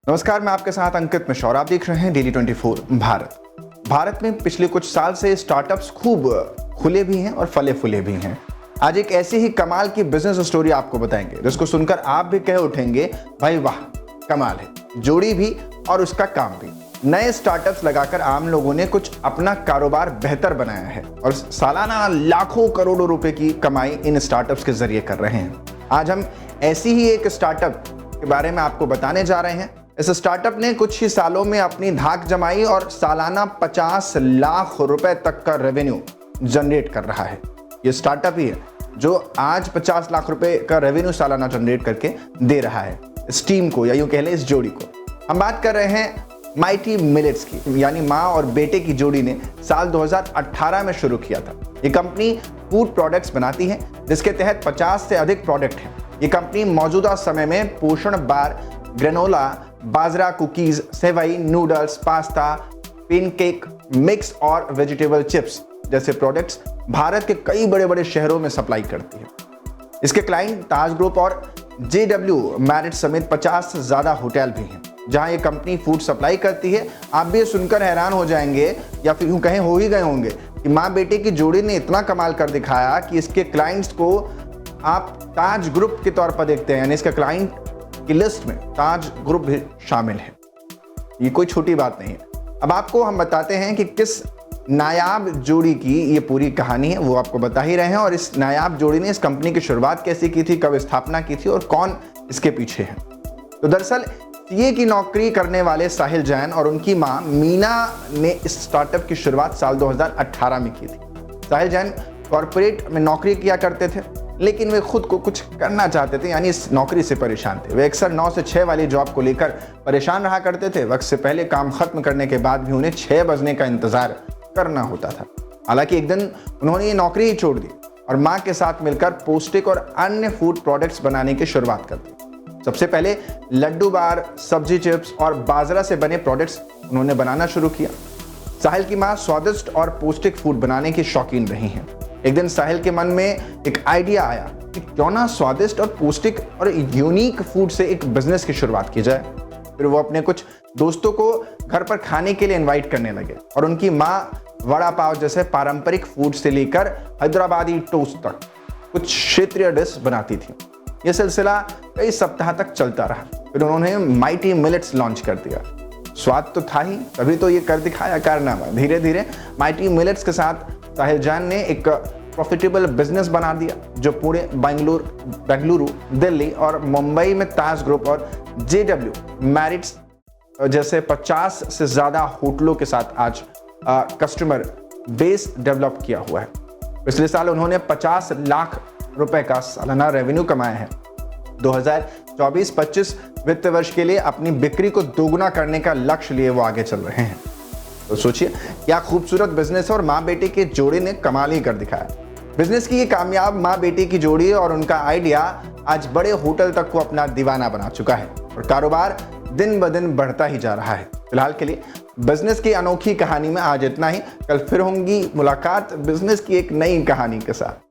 नमस्कार, मैं आपके साथ अंकित मिश्रा और आप देख रहे हैं डेली 24 भारत में पिछले कुछ साल से स्टार्टअप्स खूब खुले भी हैं और फले फूले भी हैं। आज एक ऐसी ही कमाल की बिजनेस स्टोरी आपको बताएंगे जिसको सुनकर आप भी कह उठेंगे, भाई वाह, कमाल है, जोड़ी भी और उसका काम भी। नए स्टार्टअप्स लगाकर आम लोगों ने कुछ अपना कारोबार बेहतर बनाया है और सालाना लाखों करोड़ों रुपए की कमाई इन स्टार्टअप्स के जरिए कर रहे हैं। आज हम ऐसी ही एक स्टार्टअप के बारे में आपको बताने जा रहे हैं। इस स्टार्टअप ने कुछ ही सालों में अपनी धाक जमाई और सालाना 50 लाख रुपए तक का रेवेन्यू जनरेट कर रहा है। ये स्टार्टअप ही है जो आज 50 लाख रुपए का रेवेन्यू सालाना जनरेट करके दे रहा है इस टीम को, या यूं कह लें इस जोड़ी को। हम बात कर रहे हैं माइटी मिलेट्स की, यानी माँ और बेटे की जोड़ी ने साल 2018 में शुरू किया था। ये कंपनी फूड प्रोडक्ट्स बनाती है जिसके तहत 50 से अधिक प्रोडक्ट हैं। ये कंपनी मौजूदा समय में पोषण बार, ग्रेनोला, बाजरा कुकीज, सेवई, नूडल्स, पास्ता, पेनकेक मिक्स और वेजिटेबल चिप्स जैसे प्रोडक्ट्स भारत के कई बड़े बड़े शहरों में सप्लाई करती है। इसके क्लाइंट ताज ग्रुप और JW मैरिट समेत 50 से ज्यादा होटल भी हैं जहां ये कंपनी फूड सप्लाई करती है। आप भी सुनकर हैरान हो जाएंगे, या फिर यूं कहें हो ही गए होंगे, कि माँ बेटे की जोड़ी ने इतना कमाल कर दिखाया कि इसके क्लाइंट्स को आप ताज ग्रुप के तौर पर देखते हैं, यानी इसके क्लाइंट की लिस्ट में ताज ग्रुप भी शामिल है। ये कोई छोटी बात नहीं है। अब आपको हम बताते हैं कि किस नायाब जोड़ी की ये पूरी कहानी है, वो आपको बता ही रहे हैं। और इस नायाब जोड़ी ने इस कंपनी की शुरुआत कैसे की थी, कब स्थापना की थी और कौन इसके पीछे है। तो दरअसल CA की नौकरी करने वाले साहिल जैन और उनकी मां मीना ने इस स्टार्टअप की शुरुआत साल 2018 में की थी। साहिल जैन कॉर्पोरेट में नौकरी किया करते थे, लेकिन वे खुद को कुछ करना चाहते थे, यानी इस नौकरी से परेशान थे। वे अक्सर 9 से 6 वाली जॉब को लेकर परेशान रहा करते थे। वक्त से पहले काम खत्म करने के बाद भी उन्हें 6 बजने का इंतजार करना होता था। हालांकि एक दिन उन्होंने ये नौकरी ही छोड़ दी और मां के साथ मिलकर पौष्टिक और अन्य फूड प्रोडक्ट्स बनाने की शुरुआत कर दी। सबसे पहले लड्डू बार, सब्जी चिप्स और बाजरा से बने प्रोडक्ट्स उन्होंने बनाना शुरू किया। साहिल की मां स्वादिष्ट और पौष्टिक फूड बनाने की शौकीन रही हैं। एक दिन साहिल के मन में एक आइडिया आया कि क्यों ना स्वादिष्ट और पौष्टिक और यूनिक फूड से एक बिजनेस की शुरुआत की जाए। फिर वो अपने कुछ दोस्तों को घर पर खाने के लिए इनवाइट करने लगे और उनकी मां वड़ा पाव जैसे पारंपरिक फूड से लेकर हैदराबादी टोस्ट तक कुछ क्षेत्रीय डिश बनाती थी। यह सिलसिला कई सप्ताह तक चलता रहा। फिर उन्होंने माइटी मिलेट्स लॉन्च कर दिया। स्वाद तो था ही, तभी तो ये कर दिखाया कारनामा। धीरे धीरे माइटी मिलेट्स के साथ साहिल जैन ने एक प्रॉफिटेबल बिजनेस बना दिया जो पुणे, बेंगलुरु, दिल्ली और मुंबई में ताज ग्रुप और JW मैरिट्स जैसे 50 से ज्यादा होटलों के साथ आज कस्टमर बेस डेवलप किया हुआ है। पिछले साल उन्होंने 50 लाख रुपए का सालाना रेवेन्यू कमाया है। 2024-25 वित्त वर्ष के लिए अपनी बिक्री को दोगुना करने का लक्ष्य लिए वो आगे चल रहे हैं। तो सोचिए क्या खूबसूरत बिजनेस और माँ बेटे के जोड़ी ने कमाल ही कर दिखाया। बिजनेस की ये कामयाब माँ बेटे की जोड़ी और उनका आइडिया आज बड़े होटल तक को अपना दीवाना बना चुका है और कारोबार दिन ब दिन बढ़ता ही जा रहा है। फिलहाल के लिए बिजनेस की अनोखी कहानी में आज इतना ही। कल फिर होंगी मुलाकात बिजनेस की एक नई कहानी के साथ।